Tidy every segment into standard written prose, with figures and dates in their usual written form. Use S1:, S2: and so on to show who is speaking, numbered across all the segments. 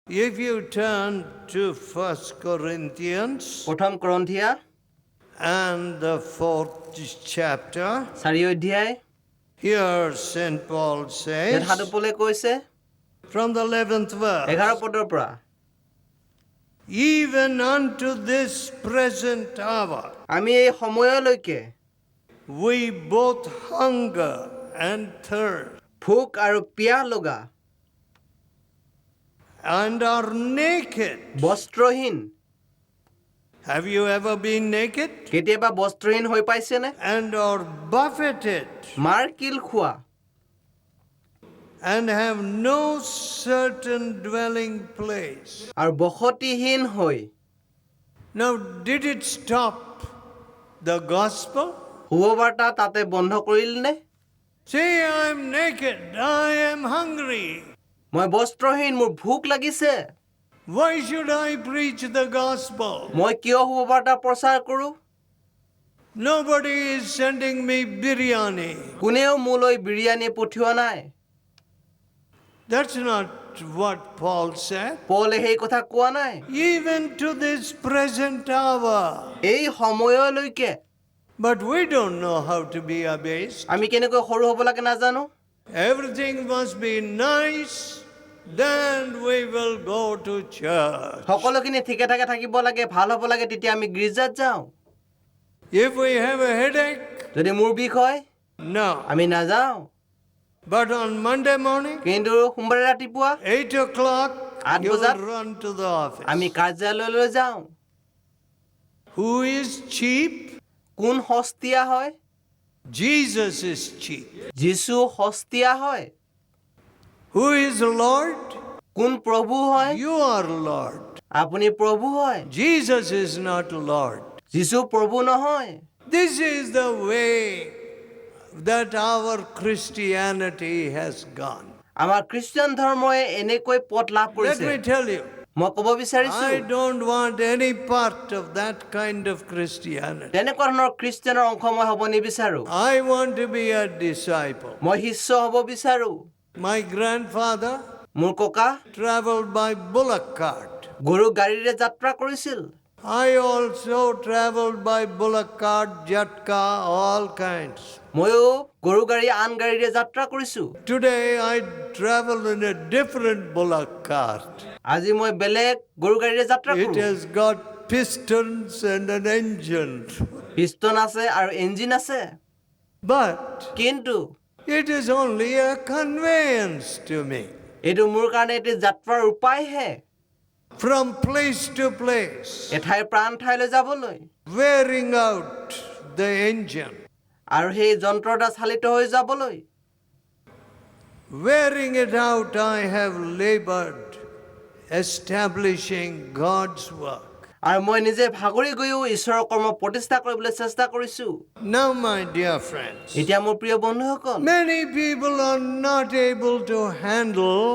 S1: If you turn to 1 Corinthians
S2: প্ৰথম কৰিন্থিয়া
S1: and the 4th chapter,
S2: 4 অধ্যায়
S1: here St. Paul
S2: ইয়াত
S1: says,
S2: সাধু পৌলে কৈছে
S1: from the 11th verse,
S2: 11 পদৰ পৰা
S1: even unto this present hour,
S2: আমি এই সময়লৈকে
S1: we both hunger and thirst,
S2: ভোক আৰু পিয়াহ লগা
S1: and are naked.
S2: বস্ত্ৰহীন
S1: Have you ever been naked?
S2: কেতিয়াবা বস্ত্ৰহীন হৈ পাইছেনে
S1: And are buffeted,
S2: মাৰ কিল খোৱা
S1: and have no certain dwelling place.
S2: আৰু বসতিহীন হৈ
S1: Now, did it stop the gospel?
S2: শুভবাৰ্তা তাতে বন্ধ কৰিল নে
S1: Say, I'm naked, I am hungry.
S2: মই বস্ত্ৰহীন মোৰ ভোক লাগিছে
S1: Why should I preach the gospel?
S2: মই কিয় শুভবাৰ্তা প্ৰচাৰ কৰো
S1: Nobody is sending me biryani.
S2: কোনেও মোলৈ বিৰিয়ানী পঠিওৱা নাই
S1: That's not what Paul said.
S2: পৌলে সেই কথা কোৱা নাই
S1: Even to this present hour.
S2: এই সময়লৈকে
S1: But we don't know how to be abased.
S2: আমি কেনেকৈ সৰু হ'ব লাগে নাজানো
S1: Everything must be nice, then we will go to church.
S2: সকলোখিনি ঠিকে ঠাকে থাকিব লাগে ভাল হ'ব লাগে তেতিয়া আমি গীৰ্জাত যাওঁ
S1: If we have a headache,
S2: যদি মোৰ বিষ হয়
S1: no.
S2: আমি নাযাওঁ
S1: But on Monday morning,
S2: কিন্তু সোমবাৰে ৰাতিপুৱা
S1: 8 o'clock,
S2: 8
S1: you
S2: বজাত
S1: will run to the office.
S2: আমি কাৰ্যালয়লৈ যাওঁ
S1: Who is cheap?
S2: কোন সস্তীয়া হয়
S1: Jesus is cheap.
S2: যীশু সস্তীয়া হয়
S1: Who is Lord?
S2: কোন প্ৰভু হয়
S1: You are Lord.
S2: আপুনি প্ৰভু হয়
S1: Jesus is not Lord.
S2: যীশু প্ৰভু নহয়
S1: This is the way that our Christianity has gone.
S2: আমাৰ খ্ৰীষ্টান ধৰ্মই এনেকৈ পথ লাভ
S1: Let
S2: কৰিছে
S1: me tell you,
S2: মই ক'ব বিচাৰিছো
S1: I don't want any part of that kind of Christianity.
S2: তেনেকুৱা ধৰণৰ খ্ৰীষ্টানৰ অংশ মই হ'ব নিবিচাৰো
S1: I want to be a disciple.
S2: মই শিষ্য হ'ব বিচাৰো
S1: My grandfather
S2: মোৰ ককা
S1: traveled by bullock cart.
S2: গৰু গাড়ীৰে যাত্ৰা কৰিছিল
S1: I also traveled by bullock cart, jatka, all kinds.
S2: ময়ো গৰু গাড়ী আন গাড়ীৰে যাত্ৰা কৰিছো
S1: Today I travel in a different bullock cart.
S2: আজি মই বেলেগ গৰু গাড়ীৰে যাত্ৰা
S1: It
S2: কৰো
S1: has got pistons and an engine.
S2: Piston আছে আৰু ইঞ্জিন আছে
S1: But
S2: কিন্তু
S1: it is only a conveyance to me.
S2: এইটো মোৰ কাৰণে এটি যাত্ৰাৰ উপায়হে
S1: From place to place,
S2: এঠাইৰ প্ৰাণ ঠাইলৈ যাবলৈ
S1: wearing out the engine.
S2: আৰু সেই যন্ত্ৰটা চালিত হৈ যাবলৈ
S1: Wearing it out, I have labored establishing God's work.
S2: আৰু মই নিজে ভাগৰি গৈও ঈশ্বৰৰ কৰ্ম প্ৰতিষ্ঠা কৰিবলৈ চেষ্টা কৰিছো
S1: Now, my dear friends,
S2: এতিয়া মোৰ প্ৰিয় বন্ধুসকল
S1: many people are not able to handle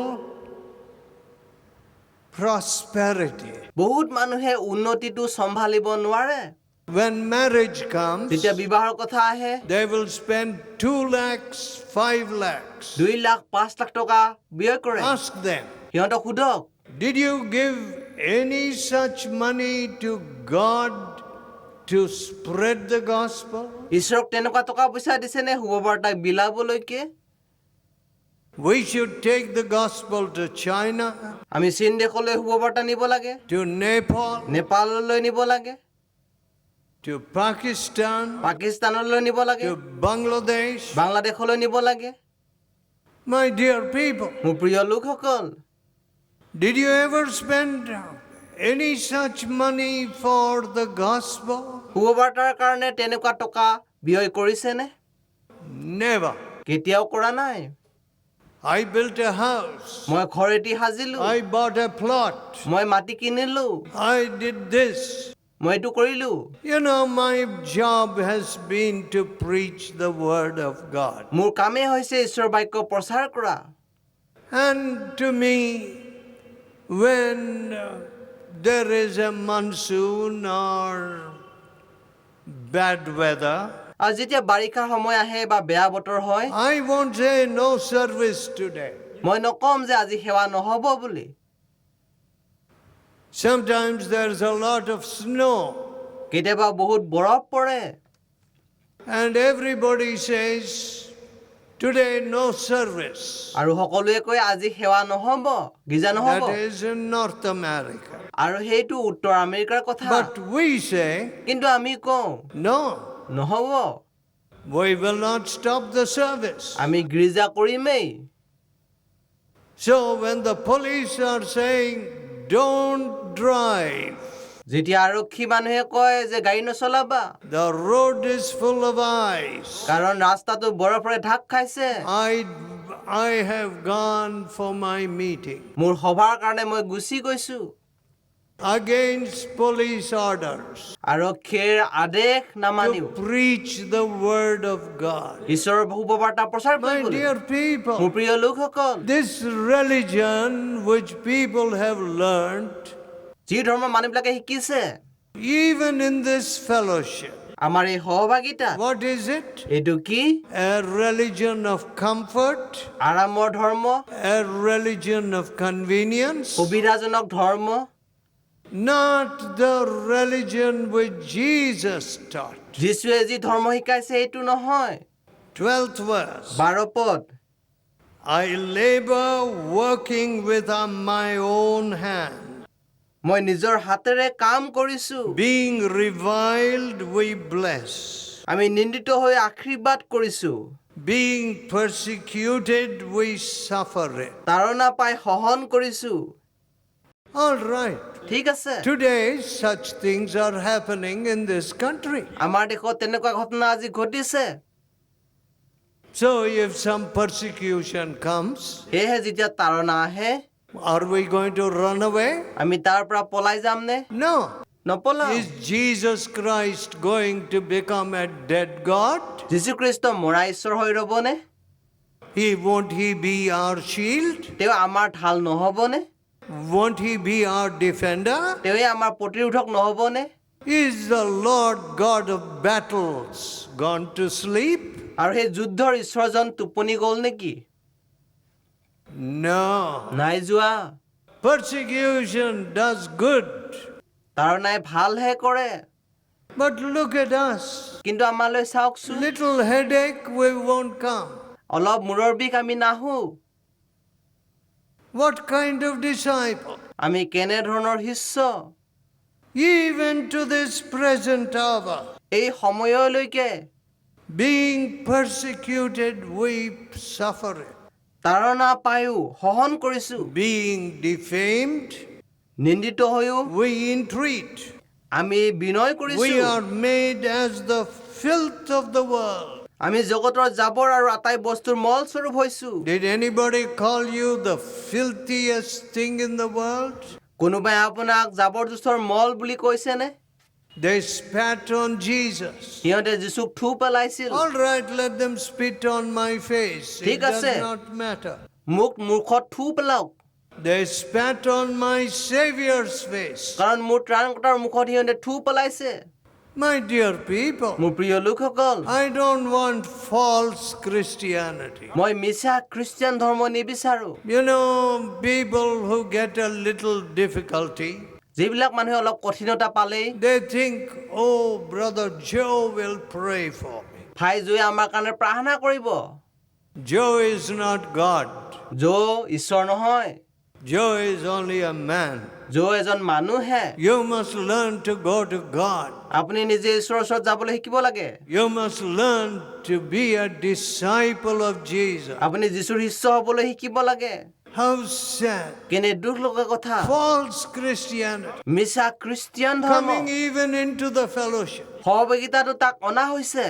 S1: prosperity.
S2: বহুত মানুহে উন্নতিটো চম্ভালিব নোৱাৰে
S1: When marriage comes,
S2: যেতিয়া বিবাহৰ কথা আহে
S1: they will spend 2 lakhs, 5 lakhs.
S2: 2 lakh 5 lakh টকা ব্যয় কৰে
S1: Ask them,
S2: সিহঁতক সোধক
S1: did you give any such money to God to spread the gospel?
S2: ঈশ্বৰক তেনেকুৱা টকা পইচা দিছে নে শুভবাৰ্তাক বিলাবলৈকে
S1: We should take the gospel to China,
S2: আমি চীন দেশলৈ শুভবাৰ্তা নিব লাগে
S1: to Nepal,
S2: নেপাললৈ নিব লাগে
S1: to Pakistan,
S2: পাকিস্তানলৈ নিব লাগে
S1: to Bangladesh.
S2: বাংলাদেশলৈ নিব লাগে
S1: My dear people,
S2: মোৰ প্ৰিয় লোকসকল
S1: did you ever spend any such money for the gospel?
S2: শুভবাৰ্তাৰ কাৰণে তেনেকুৱা টকা ব্যয় কৰিছেনে
S1: Never.
S2: কেতিয়াও কৰা নাই
S1: I built a house.
S2: মই ঘৰ এটি সাজিলো
S1: I bought a plot.
S2: মই মাটি কিনিলো
S1: I did this.
S2: মই এইটো কৰিলো
S1: You know, my job has been to preach the word of God.
S2: মোৰ কামেই হৈছে ঈশ্বৰৰ বাক্য প্ৰচাৰ কৰা
S1: And to me, when there is a monsoon or bad weather,
S2: আৰু যেতিয়া বাৰিষা সময় আহে বা বেয়া বতৰ হয়
S1: I won't say no service today.
S2: মই নকম যে আজি সেৱা নহব বুলি
S1: Sometimes there's a lot of snow,
S2: কেতিয়াবা বহুত বৰফ পৰে
S1: and everybody says, today no service.
S2: আৰু সকলোৱে কয় আজি সেৱা নহব গীজা নহব
S1: That is in North America.
S2: আৰু সেইটো উত্তৰ আমেৰিকাৰ কথা
S1: But we say,
S2: কিন্তু আমি কওঁ
S1: no,
S2: নহব
S1: we will not stop the service.
S2: আমি গীৰ্জা কৰিমেই
S1: So when the police are saying, don't drive,
S2: যেতিয়া আৰক্ষী মানুহে কয় যে গাড়ী নচলাবা
S1: the road is full of ice,
S2: কাৰণ ৰাস্তাটো বৰফৰে ঢাক খাইছে
S1: I have gone for my meeting
S2: মোৰ সভাৰ কাৰণে মই গুচি গৈছো
S1: against police orders
S2: আৰক্ষীৰ আদেশ নামানিও
S1: to preach the word of God.
S2: ঈশ্বৰৰ বহুবাৰ্তা প্ৰচাৰ
S1: My
S2: কৰিবলৈ
S1: dear
S2: মোৰ
S1: people,
S2: প্ৰিয় লোকসকল
S1: this religion which people have learned,
S2: যি ধৰ্ম মানুহবিলাকে শিকিছে
S1: even in this fellowship,
S2: আমাৰ এই সহভাগিতা
S1: what is it?
S2: এইটো কি
S1: A religion of comfort,
S2: আৰামৰ ধৰ্ম
S1: a religion of convenience,
S2: সুবিধাজনক ধৰ্ম
S1: not the religion which Jesus taught.
S2: যীশুৱে যি ধৰ্ম শিকাইছে এইটো নহয়
S1: 12th verse.
S2: 12 পদ
S1: I labor working with my own hand.
S2: মই নিজৰ হাতেৰে কাম কৰিছো
S1: Being reviled, we bless.
S2: আমি নিন্দিত হৈ আশীৰ্বাদ কৰিছো
S1: Being persecuted, we suffer it.
S2: তাৰণা পাই সহন কৰিছো
S1: All right.
S2: ঠিক আছে
S1: Today, such things are happening in this country.
S2: আমাৰ দেশত তেনেকুৱা ঘটনা আজি ঘটিছে
S1: So, if some persecution comes,
S2: সেয়েহে যেতিয়া তাৰণা আহে
S1: are we going to run away?
S2: আমি তাৰ পৰা পলাই যাম নে
S1: No.
S2: নপলাও
S1: Is Jesus Christ going to become a dead God?
S2: যীশুখ্ৰীষ্ট মৰা ঈশ্বৰ হৈ ৰ'বনে
S1: Won't he be our shield?
S2: তেওঁ আমাৰ ঢাল নহ'বনে
S1: Won't he be our defender?
S2: তেওঁৱে আমাৰ প্ৰতিৰোধক নহ'বনে
S1: Is the Lord God of battles gone to sleep?
S2: আৰু সেই যুদ্ধৰ ঈশ্বৰজন টোপনি গ'ল নেকি
S1: No.
S2: নাই যোৱা
S1: Persecution does good.
S2: তাৰণাই ভালহে কৰে
S1: But look at us.
S2: কিন্তু আমালৈ চাওকচোন
S1: Little headache, we won't come.
S2: অলপ মূৰৰ বিষ আমি নাহো
S1: What kind of disciple?
S2: আমি কেনে ধৰণৰ শিষ্য
S1: Even to this present hour,
S2: এই সময়লৈকে
S1: being persecuted, we suffer it.
S2: তাৰণা পায়ো সহন কৰিছো
S1: Being defamed,
S2: নিন্দিত হৈও
S1: we entreat.
S2: আমি বিনয়
S1: We
S2: কৰিছো
S1: are made as the filth of the world.
S2: আমি জগতৰ জাবৰ আৰু আটাই বস্তুৰ মল স্বৰূপ হৈছো
S1: Did anybody call you the filthiest thing in the world?
S2: কোনোবাই আপোনাক জাবৰ জোথৰ মল বুলি কৈছেনে
S1: They spat on Jesus.
S2: সিহঁতে যীশুক থু পেলাইছিল
S1: All right, let them spit on my face. It
S2: ঠিক
S1: does
S2: আছে।
S1: not matter.
S2: মোক মুখত থু পেলাওক
S1: They spat on my Savior's face.
S2: কাৰণ মোৰ ত্ৰাণকৰ্তাৰ মুখত সিহঁতে থু পেলাইছে
S1: My dear people,
S2: মোৰ প্ৰিয় লোকসকল
S1: I don't want false Christianity.
S2: মই মিছা খ্ৰীষ্টিয়ান ধৰ্ম নিবিচাৰো
S1: You know, people who get a little difficulty,
S2: যিবিলাক মানুহে অলপ কঠিনতা পালেই
S1: they think, oh, Brother Joe will pray for me.
S2: ভাই জোৱে আমাৰ কাৰণে প্ৰাৰ্থনা কৰিব
S1: Joe is not God.
S2: জো ঈশ্বৰ নহয়
S1: Joe is only a man.
S2: জো এজন মানুহহে
S1: You must learn to go to God.
S2: আপুনি নিজে ঈশ্বৰৰ ওচৰত যাবলৈ শিকিব লাগে
S1: You must learn to be a disciple of Jesus.
S2: আপুনি যীশুৰ শিষ্য হ'বলৈ শিকিব লাগে
S1: How sad.
S2: কেনে দুখ লগা কথা
S1: False Christianity
S2: মিছা খ্ৰীষ্টিয়ান ধৰ্ম
S1: coming even into the fellowship.
S2: সহভাগিতাটো তাক অনা হৈছে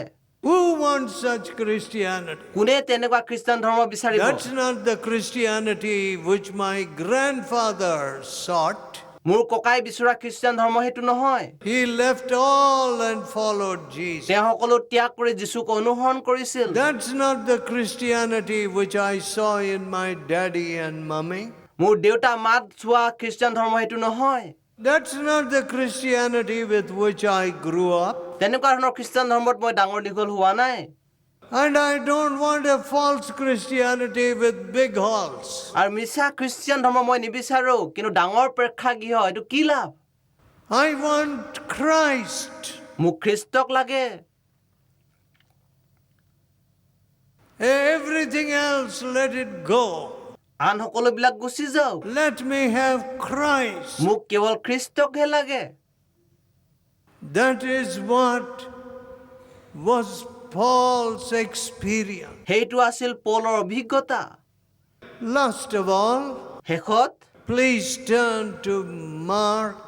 S1: Who wants such Christianity?
S2: কোনে তেনেকুৱা খ্ৰীষ্টান ধৰ্ম বিচাৰিব
S1: That's not the Christianity which my grandfather sought.
S2: মোৰ ককাই বিচৰা খ্ৰীষ্টান ধৰ্ম সেইটো নহয়
S1: He left all and followed Jesus.
S2: তেওঁ সকলো ত্যাগ কৰি যীশুক অনুসৰণ কৰিছিল
S1: That's not the Christianity which I saw in my daddy and mummy.
S2: মোৰ দেউতা মাত চোৱা খ্ৰীষ্টান ধৰ্ম সেইটো নহয়
S1: That's not the Christianity with which I grew up.
S2: তেনেকুৱা ধৰণৰ খ্ৰীষ্টান ধৰ্মত মই ডাঙৰ দীঘল হোৱা নাই
S1: And I don't want a false Christianity with big halls.
S2: আৰু মিছা খ্ৰীষ্টিয়ান ধৰ্ম মই নিবিচাৰো কিন্তু ডাঙৰ প্ৰেক্ষাগৃহ এইটো কি লাভ
S1: I want Christ.
S2: মোক খ্ৰীষ্টক লাগে
S1: Everything else, let it go.
S2: আন সকলোবিলাক গুচি যাওক
S1: Let me have Christ.
S2: মোক কেৱল খ্ৰীষ্টকহে লাগে
S1: That is what was Paul's experience.
S2: সেইটো আছিল পৌলৰ অভিজ্ঞতা
S1: Last of all,
S2: শেষত
S1: please turn to Mark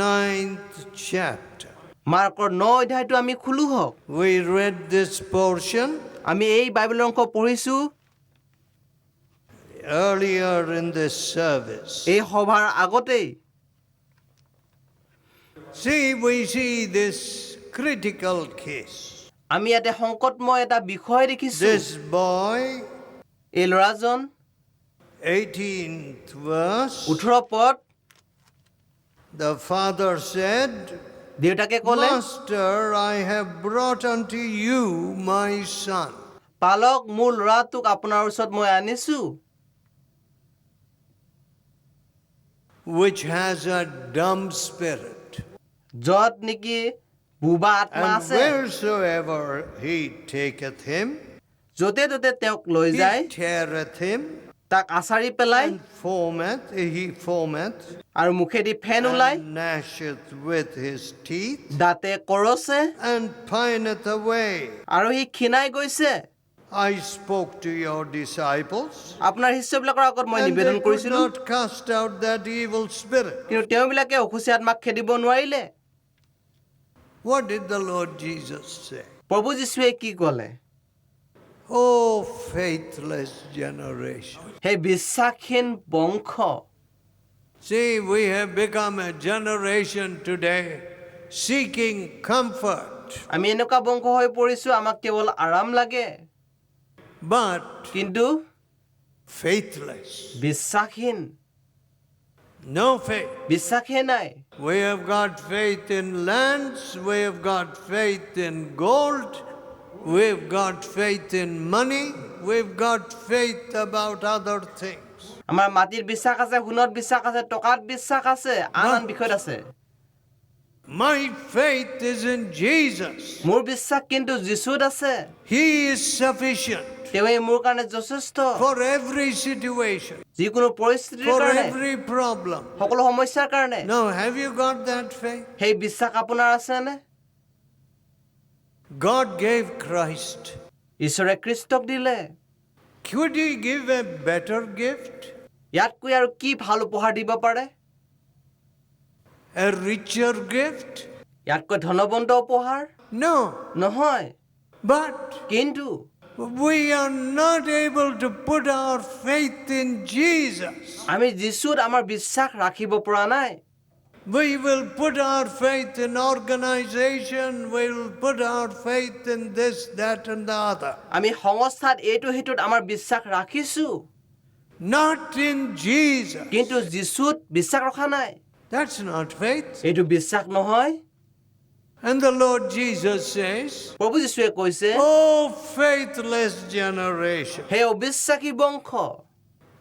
S1: 9th chapter.
S2: মাৰ্কৰ 9 অধ্যায়টো আমি খুলো হওক
S1: We read this portion
S2: আমি এই বাইবেলৰ অংশ পঢ়িছো
S1: earlier in this service.
S2: এই সভাৰ আগতেই
S1: We see this critical case.
S2: আমি ইয়াতে সংকটময় এটা বিষয় দেখিছো
S1: This boy,
S2: এই ল'ৰাজন
S1: 18th verse,
S2: 18 পদ
S1: the father said,
S2: দেউতাকে ক'লে
S1: Master, I have brought unto you my son,
S2: পালক মোৰ ল'ৰাটোক আপোনাৰ ওচৰত মই আনিছো
S1: which has a dumb spirit.
S2: য'ত নেকি বুবা আত্মা
S1: And
S2: আছে
S1: wheresoever he taketh him,
S2: য'তে ত'তে তেওঁক লৈ যায়
S1: he teareth him,
S2: তাক আচাৰি পেলাই
S1: and he foameth,
S2: আৰু মুখেদি ফেন ওলাই
S1: and gnasheth with his teeth,
S2: দাঁতে কৰছে
S1: and pineth away.
S2: আৰু সি ক্ষীণাই গৈছে
S1: I spoke to your disciples,
S2: আপোনাৰ শিষ্যবিলাকৰ আগত মই
S1: and
S2: নিবেদন
S1: they could
S2: কৰিছিলো
S1: not cast out that evil spirit.
S2: কিন্তু তেওঁবিলাকে অসুচী আত্মাক খেদিব নোৱাৰিলে
S1: What did the Lord Jesus say?
S2: প্ৰভু যীশুৱে কি ক'লে
S1: Oh, faithless generation.
S2: সেই বিশ্বাসহীন বংশ
S1: See, we have become a generation today seeking comfort,
S2: আমি এনেকুৱা বংশ হৈ পৰিছো আমাক কেৱল আৰাম লাগে
S1: but
S2: কিন্তু
S1: faithless.
S2: বিশ্বাসহীন
S1: No faith.
S2: বিশ্বাসে নাই
S1: We have got faith in lands, we have got faith in gold, we've got faith in money, we've got faith about other things.
S2: আমাৰ মাটিৰ বিশ্বাস আছে সোণত বিশ্বাস আছে টকাত বিশ্বাস আছে আন বিষয়ত আছে
S1: My faith is in Jesus.
S2: মোৰ বিশ্বাস কিন্তু যীশুত আছে
S1: He is sufficient
S2: তেওঁৱে মোৰ কাৰণে যথেষ্ট
S1: for every situation,
S2: যিকোনো পৰিস্থিতিৰ
S1: for
S2: কাৰণে
S1: every problem.
S2: সকলো সমস্যাৰ কাৰণে
S1: Now, have you got that faith?
S2: সেই বিশ্বাস আপোনাৰ আছেনে
S1: God gave Christ.
S2: ঈশ্বৰে খ্ৰীষ্টক দিলে
S1: Could he give a better gift?
S2: ইয়াতকৈ আৰু কি ভাল উপহাৰ দিব পাৰে
S1: A richer gift?
S2: ইয়াতকৈ ধনৱন্ত উপহাৰ
S1: No.
S2: নহয়
S1: But
S2: কিন্তু
S1: we are not able to put our faith in Jesus.
S2: আমি যীশুত আমাৰ বিশ্বাস ৰাখিব পৰা নাই
S1: We will put our faith in organization, we will put our faith in this, that, and the other.
S2: আমি সংস্থাত এইটো সেইটোত আমাৰ বিশ্বাস ৰাখিছো
S1: Not in Jesus.
S2: কিন্তু যীশুত বিশ্বাস ৰখা নাই
S1: That's not faith.
S2: এইটো বিশ্বাস নহয়
S1: And the Lord Jesus says,
S2: প্ৰভু যীশুৱে কৈছে
S1: Oh, faithless generation,
S2: হে অবিশ্বাসী বংশ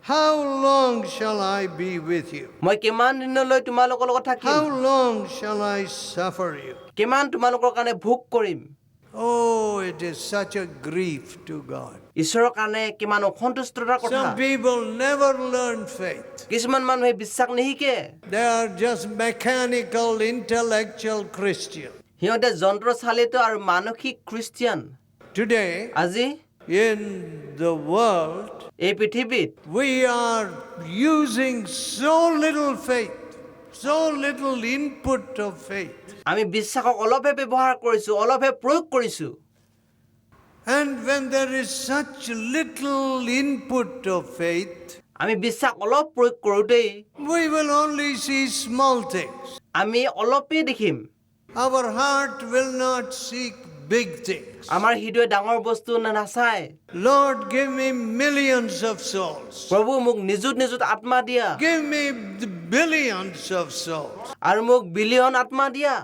S1: how long shall I be with you?
S2: মই কিমান দিনলৈ তোমালোকৰ লগত থাকিম
S1: How long shall I suffer you?
S2: কিমান তোমালোকৰ কাৰণে ভোগ কৰিম
S1: Oh, it is such a grief to God.
S2: ঈশ্বৰৰ কাৰণে কিমান অসন্তুষ্টতাৰ কথা
S1: Some people never learn faith.
S2: কিছুমান মানুহে বিশ্বাস নিশিকে
S1: They are just mechanical, intellectual Christians.
S2: সিহঁতে যন্ত্ৰচালিত আৰু মানসিক খ্ৰীষ্টিয়ান
S1: Today,
S2: আজি
S1: in the world,
S2: এই পৃথিৱীত
S1: we are using so little faith, so little input of faith.
S2: আমি বিশ্বাসক অলপহে ব্যৱহাৰ কৰিছো অলপহে প্ৰয়োগ কৰিছো
S1: And when there is such little input of faith,
S2: আমি বিশ্বাস অলপ প্ৰয়োগ কৰোঁতেই
S1: we will only see small things.
S2: আমি অলপেই দেখিম
S1: Our heart will not seek big things.
S2: আমাৰ হৃদয় ডাঙৰ বস্তু নাচায়
S1: Lord, give me millions of souls.
S2: প্ৰভু মোক নিযুত নিযুত আত্মা দিয়া
S1: Give me the billions of souls.
S2: আৰু মোক বিলিয়ন আত্মা দিয়া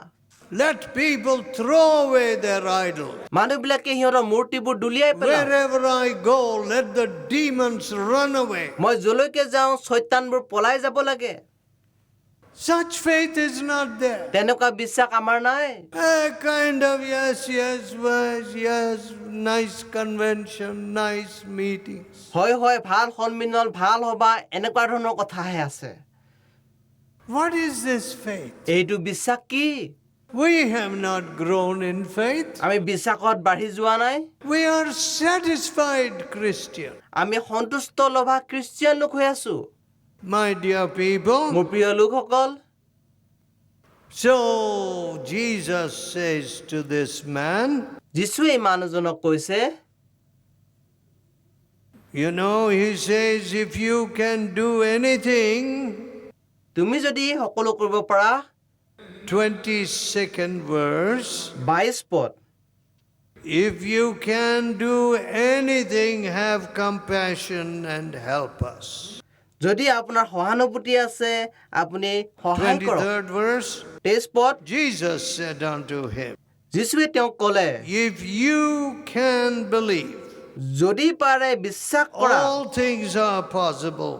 S1: Let people throw away their idol.
S2: মানুহবিলাকে সিহঁতৰ মূৰ্তিবোৰ দুলিয়াই পেলাওক
S1: Wherever I go, let the demons run away.
S2: মই যলৈকে যাওঁ শয়তানবোৰ পলাই যাব লাগে
S1: Such faith is not there.
S2: তেনেকুৱা বিশ্বাস আমাৰ নাই
S1: A kind of yes, nice convention, nice meetings.
S2: হয় ভাল সন্মিলন ভাল হবা এনেকুৱা ধৰণৰ কথাহে আছে
S1: What is this faith?
S2: এইটো বিশ্বাস কি
S1: We have not grown in faith.
S2: আমি বিশ্বাসত বাঢ়ি যোৱা নাই
S1: We are satisfied Christian.
S2: আমি সন্তুষ্ট লভা খ্ৰীষ্টিয়ান লোক হৈ আছো
S1: My dear people,
S2: মোৰ প্ৰিয় লোকসকল
S1: so Jesus says to this man,
S2: যীশুৱে এই মানুহজনক কৈছে
S1: you know, he says, if you can do anything,
S2: তুমি যদি সকলো কৰিব পাৰা
S1: 22nd verse,
S2: 22 পদ
S1: if you can do anything, have compassion and help us.
S2: যদি আপোনাৰ সহানুভূতি আছে আপুনি সহায় কৰক
S1: 23rd verse,
S2: 23 পদ
S1: Jesus said unto him,
S2: যীশুৱে তেওঁক ক'লে
S1: if you can believe,
S2: যদি পাৰে বিশ্বাস কৰা
S1: all things are possible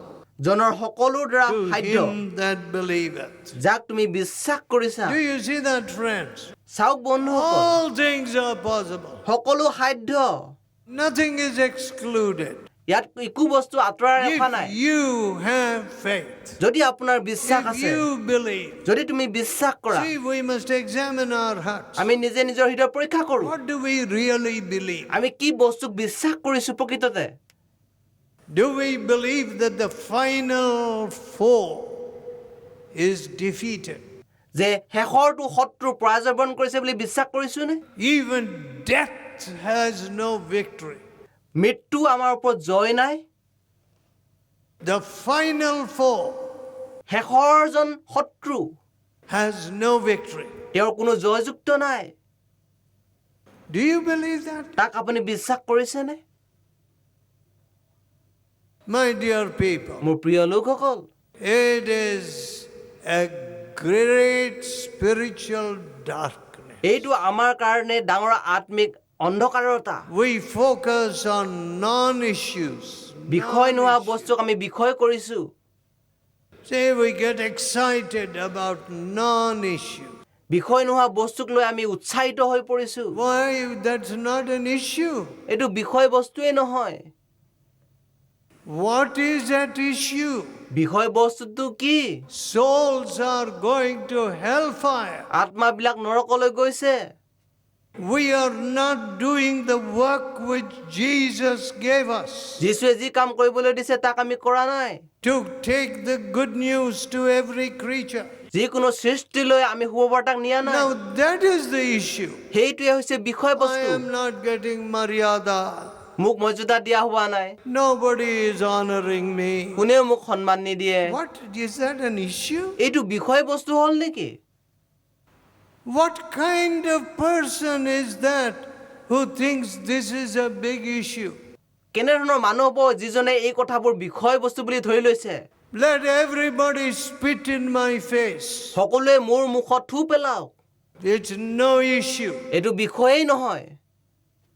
S2: জনৰ সকলো দ্বাৰা
S1: to
S2: সাধ্য
S1: him that believeth.
S2: যাক তুমি বিশ্বাস কৰিছা
S1: Do you see that, friends?
S2: চাওক বন্ধুসকল
S1: All things are possible.
S2: সকলো সাধ্য
S1: Nothing is excluded.
S2: ইয়াত একো বস্তু আঁতৰাই ৰখা নাই
S1: If you have faith,
S2: যদি আপোনাৰ বিশ্বাস
S1: if
S2: আছে
S1: you believe,
S2: যদি তুমি বিশ্বাস কৰা
S1: see, we must examine our hearts.
S2: আমি নিজে নিজৰ হৃদয় পৰীক্ষা কৰো
S1: What do we really believe?
S2: আমি কি বস্তুক বিশ্বাস কৰিছো প্ৰকৃততে
S1: Do we believe that the final foe is defeated?
S2: যে শেষৰটো শত্ৰু পৰাজয় কৰিছে বুলি বিশ্বাস কৰিছো নে
S1: Even death has no victory.
S2: মৃত্যু আমাৰ ওপৰত জয় নাই
S1: The final foe
S2: শেষৰজন শত্ৰু
S1: has no victory.
S2: তেওঁৰ কোনো জয়যুক্ত নাই
S1: Do you believe that?
S2: তাক আপুনি বিশ্বাস কৰিছেনে
S1: My dear people,
S2: মোৰ প্ৰিয় লোকসকল
S1: it is a great spiritual darkness.
S2: এইটো আমাৰ কাৰণে ডাঙৰ আত্মিক অন্ধকাৰতা
S1: We focus on non-issues.
S2: বিষয় নোহোৱা বস্তুক আমি বিষয় কৰিছো
S1: Say we get excited about non-issues.
S2: বিষয় নোহোৱা বস্তুক লৈ আমি উৎসাহিত হৈ পৰিছো
S1: Why? That's not an issue.
S2: এইটো বিষয় বস্তুৱে নহয়
S1: What is at issue?
S2: বিষয় বস্তুটো কি
S1: Souls are going to hellfire.
S2: আত্মাবিলাক নৰকলৈ গৈছে
S1: We are not doing the work which Jesus gave us
S2: যীশুৱে যি কাম কৰিবলৈ দিছে তাক আমি কৰা নাই
S1: to take the good news to every creature.
S2: যিকোনো সৃষ্টিলৈ আমি সুবাৰ্তাক নিয়া নাই
S1: Now that is the issue.
S2: সেইটোৱে হৈছে বিষয়
S1: I
S2: বস্তু
S1: am not getting maryada.
S2: মোক মৰ্যাদা দিয়া হোৱা নাই
S1: Nobody is honoring me.
S2: কোনেও মোক সন্মান নিদিয়ে
S1: What is that an issue?
S2: এইটো বিষয় বস্তু হ'ল নেকি
S1: What kind of person is that who thinks this is a big issue?
S2: কেনেধৰণৰ মানুহ হ'ব যিজনে এই কথাবোৰ বিষয় বস্তু বুলি ধৰি লৈছে
S1: Let everybody spit in my face.
S2: সকলোৱে মোৰ মুখত থু পেলাওক
S1: It's no issue.
S2: এইটো বিষয়েই নহয়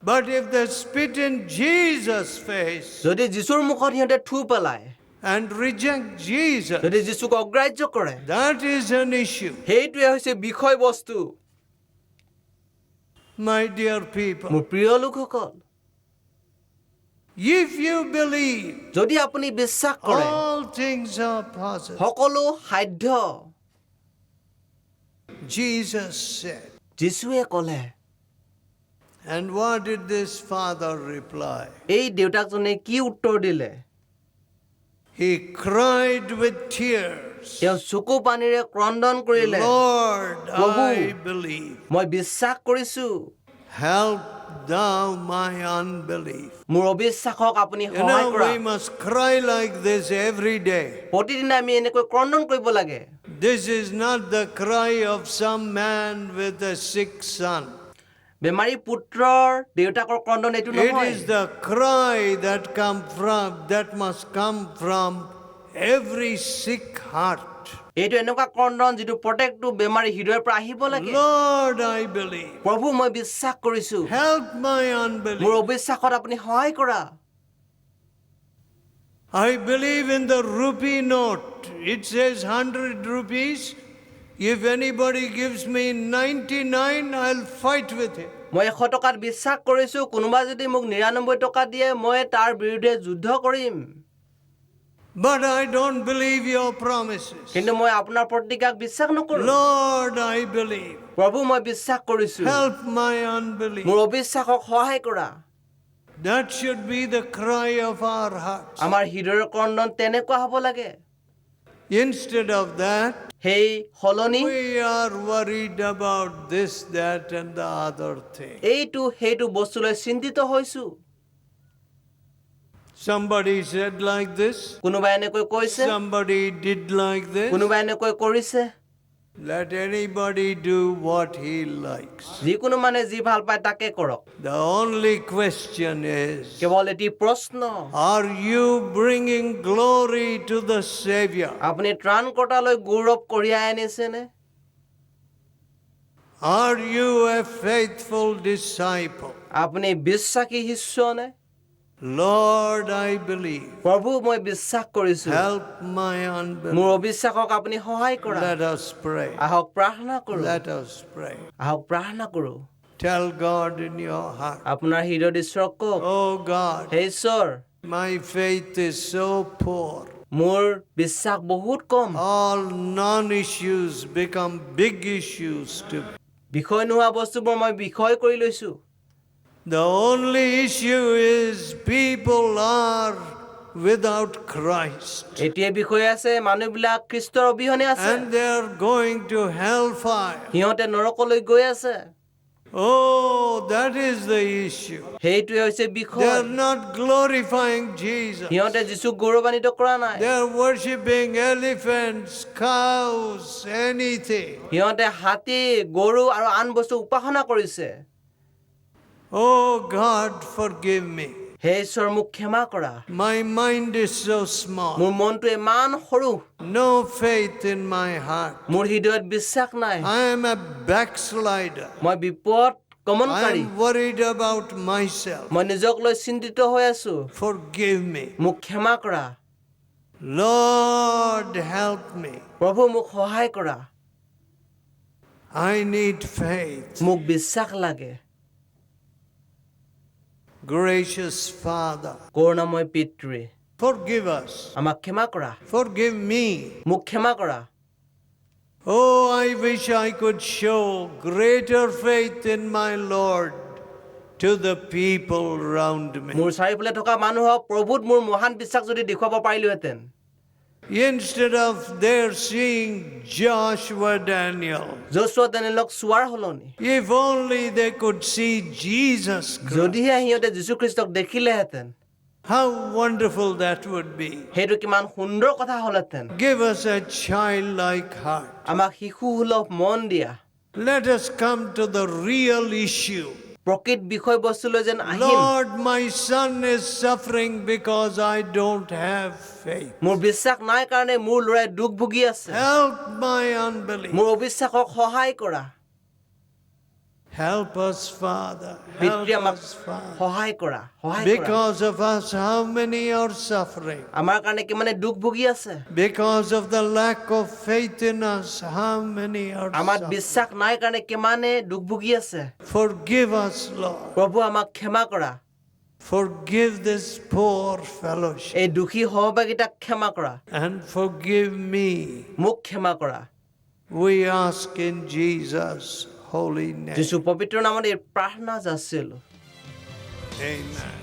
S1: But if they spit in Jesus' face
S2: যদি যীশুৰ মুখত সিহঁতে থু পেলায়
S1: and reject Jesus,
S2: যদি যীশুক অগ্ৰাহ্য কৰে
S1: that is an issue.
S2: সেইটোৱে হৈছে বিষয় বস্তু
S1: My dear people,
S2: মোৰ প্ৰিয় লোকসকল
S1: if you believe,
S2: যদি আপুনি বিশ্বাস কৰে
S1: all things are possible.
S2: সকলো সাধ্য
S1: Jesus said.
S2: যীশুৱে ক'লে
S1: And what did this father reply?
S2: এই দেউতাকজনে কি উত্তৰ দিলে
S1: He cried with tears,
S2: তেওঁ চকু পানীৰে ক্ৰন্দন কৰিলে
S1: Lord,
S2: Prabhu.
S1: I believe.
S2: মই বিশ্বাস কৰিছো
S1: Help thou my unbelief.
S2: মোৰ অবিশ্বাসক আপুনি
S1: You
S2: সহায়
S1: know,
S2: কৰা
S1: we must cry like this every day.
S2: প্ৰতিদিনে আমি এনেকৈ ক্ৰন্দন কৰিব লাগে
S1: This is not the cry of some man with a sick son.
S2: বেমাৰী পুত্ৰৰ দেউতাকৰ ক্ৰন্দন এইটো
S1: It
S2: নহয়
S1: is the cry that must come from every sick heart.
S2: এইটো এনেকুৱা ক্ৰদন যিটো প্ৰত্যেকটো বেমাৰী হৃদয়ৰ পৰা আহিব লাগে
S1: Lord, I believe.
S2: প্ৰভু মই বিশ্বাস কৰিছো
S1: Help my
S2: মোৰ
S1: unbelief.
S2: অবিশ্বাসত আপুনি সহায় কৰা
S1: I believe in the rupee note. It says 100 rupees. If anybody gives me 99, I'll fight with him.
S2: মই 100 টকাত বিশ্বাস কৰিছো কোনোবা যদি মোক 99 টকা দিয়ে মই তাৰ বিৰুদ্ধে যুদ্ধ কৰিম
S1: But I don't believe your promises.
S2: কিন্তু মই আপোনাৰ প্ৰতিজ্ঞাক বিশ্বাস নকৰো
S1: Lord, I believe.
S2: প্ৰভু মই বিশ্বাস কৰিছো
S1: Help my unbelief.
S2: মোৰ অবিশ্বাসক সহায় কৰা
S1: That should be the cry of our hearts.
S2: আমাৰ হৃদয়ৰ ক্ৰদন তেনেকুৱা হ'ব লাগে
S1: Instead of that,
S2: সেই হলনি
S1: we are worried about this, that, and the other thing.
S2: এইটো সেইটো বস্তুলৈ চিন্তিত হৈছো
S1: Somebody said like this.
S2: কোনোবাই এনেকৈ কৈছে
S1: Somebody did like this.
S2: কোনোবাই এনেকৈ কৰিছে
S1: Let anybody do what he likes.
S2: যিকোনো মানে যি ভাল পায় তাকে কৰক
S1: The only question is,
S2: কেৱল এটি প্ৰশ্ন
S1: are you bringing glory to the Savior?
S2: আপুনি ত্ৰাণকৰ্তালৈ গৌৰৱ কঢ়িয়াই আনিছেনে
S1: Are you a faithful disciple?
S2: আপুনি বিশ্বাসী শিষ্যনে
S1: Lord, I believe.
S2: প্ৰভু মই বিশ্বাস কৰিছো
S1: Help my unbelief.
S2: মোৰ অবিশ্বাসক আপুনি সহায় কৰা
S1: Let us pray.
S2: আহক প্ৰাৰ্থনা কৰো
S1: Let us pray.
S2: আহক প্ৰাৰ্থনা কৰো
S1: Tell God in your heart,
S2: আপোনাৰ হৃদয়ত ঈশ্বৰক কওক
S1: oh God,
S2: হে ঈশ্বৰ
S1: my faith is so poor.
S2: মোৰ বিশ্বাস বহুত কম
S1: All non-issues become big issues to me.
S2: বিষয় নোহোৱা বস্তুবোৰ মই বিষয় কৰি লৈছো
S1: The only issue is people are without Christ.
S2: এতিয়া বিষয় আছে মানুহবিলাক খ্ৰীষ্টৰ অবিহনে আছে
S1: And they are going to hellfire.
S2: সিহঁতে নৰকলৈ গৈ আছে
S1: Oh, that is the issue.
S2: সেইটোৱে হৈছে
S1: They
S2: বিষয়
S1: are not glorifying Jesus.
S2: সিহঁতে যীচুক গৌৰৱান্বিত কৰা নাই
S1: They are worshipping elephants, cows, anything.
S2: সিহঁতে হাতী গৰু আৰু আন বস্তু উপাসনা কৰিছে
S1: Oh God, forgive me.
S2: হে ঈশ্বৰ মোক ক্ষমা কৰা
S1: My mind is so small.
S2: মোৰ মনটো ইমান সৰু
S1: No faith in my heart.
S2: মোৰ হৃদয়ত বিশ্বাস নাই
S1: I am a backslider.
S2: মই বিপদ
S1: I
S2: গমনকাৰী
S1: am worried about myself.
S2: মই নিজক লৈ চিন্তিত হৈ আছো
S1: Forgive me.
S2: মোক ক্ষমা কৰা
S1: Lord, help me.
S2: প্ৰভু মোক সহায় কৰা
S1: I need faith.
S2: মোক বিশ্বাস লাগে
S1: Gracious Father,
S2: কৰুণাময় পিতৃ
S1: forgive us.
S2: আমাক ক্ষমা কৰা
S1: Forgive me.
S2: মোক ক্ষমা কৰা
S1: Oh, I wish I could show greater faith in my Lord to the people around me.
S2: মোৰ চাৰিওফালে থকা মানুহক প্ৰভুত মোৰ মহান বিশ্বাস যদি দেখুৱাব পাৰিলোহেঁতেন
S1: Instead of their seeing Joshua Daniel,
S2: যশোৱা দানিয়েলক চোৱাৰ সলনি
S1: if only they could see Jesus Christ,
S2: যদিহে সিহঁতে যীশুখ্ৰীষ্টক দেখিলেহেঁতেন
S1: how wonderful that would be.
S2: সেইটো কিমান সুন্দৰ কথা হ'লহেঁতেন
S1: Give us a childlike heart.
S2: আমাক শিশুসুলভ মন দিয়া
S1: Let us come to the real issue.
S2: প্ৰকৃত বিষয়বস্তুলৈ যেন আহিম
S1: Lord, my son is suffering because I don't have faith.
S2: মোৰ বিশ্বাস নাই কাৰণে মোৰ ল'ৰাই দুখ ভুগি আছে
S1: Help my unbelief.
S2: মোৰ অবিশ্বাসক সহায় কৰা
S1: Help us, Father. Help
S2: পিতৃ আমাক
S1: us, Father.
S2: সহায় কৰা সহায় কৰা
S1: Because of us, how many are suffering?
S2: আমাৰ কাৰণে কিমানে দুখ ভুগি আছে
S1: Because of the lack of faith in us, how many are
S2: আমাৰ
S1: suffering?
S2: বিশ্বাস নাই কাৰণে কিমানে দুখ ভুগি আছে
S1: Forgive us, Lord.
S2: প্ৰভু আমাক ক্ষমা কৰা
S1: Forgive this poor fellowship.
S2: এই দুখী সহভাগিতাক ক্ষমা কৰা
S1: And forgive me.
S2: মোক ক্ষমা কৰা
S1: We ask in Jesus' holy name.
S2: যীশু পবিত্ৰ নামত এই প্ৰাৰ্থনা যাচিলোঁ
S1: Amen.